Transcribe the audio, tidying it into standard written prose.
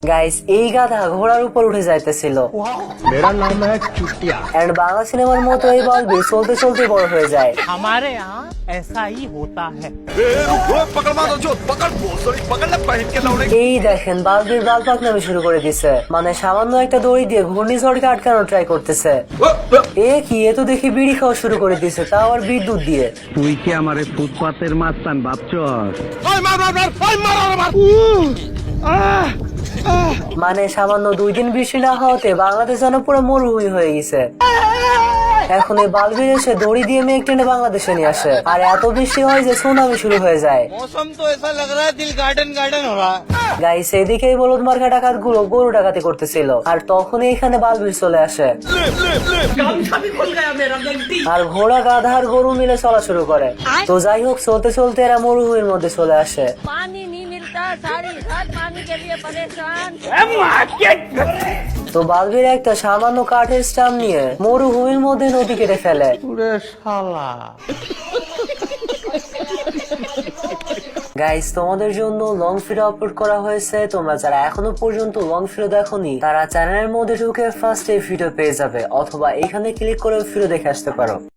Guys, এই গাধা ঘোড়ার উপর উঠে যাইতেছিল। मेरा नाम है चुटिया। এন্ড বাংলা সিনেমার মতো এই বালবি চলতে চলতে বড় হয়ে যায়। हमारे यहाँ ऐसा ही होता है। এই দেখেন, বালবির বাল পাকনামি শুরু করে দিছে। মানে সামান্য একটা দড়ি দিয়ে ঘূর্ণিঝড়কে আটকানোর ট্রাই করতেছে। এ কি, এ তো দেখি বিড়ি খাওয়া শুরু করে দিছে, তাও আবার বিদ্যুৎ দিয়ে। তুই কি আমারে ফুটপাতের মাস্তান ভাবছস? মানে সামান্য 2 দিন বৃষ্টি না হওয়াতে বাংলাদেশ যেন পুরো মরুভূমি হয়ে গেছে। এখন এই বালবির এসে দড়ি দিয়ে মেঘ টেনে বাংলাদেশে নিয়ে আসে, আর এত বৃষ্টি হয় যে সুনামি শুরু হয়ে যায়। मौसम तो ऐसा लग रहा है दिल गार्डन गार्डन हो रहा है। গাইস, এদিকে বলদ মার্কা ডাকাত গুলো গরু ডাকাতি করতেছিল, আর তখন এখানে বালবির চলে আসে। আর ঘোড়া, গাধা আর গরু মিলে চলা শুরু করে। তো যাই হোক, চলতে চলতে এরা মরুভূমির মধ্যে চলে আসে। पानी नहीं मिलता, सारी रात पानी के लिए परेशान। তো বালবির একটা সামান্য কাঠের স্টাম্প নিয়ে মরুভূমির মধ্যে নদী কেটে ফেলে। গাইস, তোমাদের জন্য লং ভিডিও আপলোড করা হয়েছে। তোমরা যারা এখনো পর্যন্ত লং ভিডিও দেখোনি, তারা চ্যানেলের মধ্যে ঢুকে ফার্স্ট এই ভিডিও পেয়ে যাবে, অথবা এখানে ক্লিক করে ভিডিও দেখে আসতে পারো।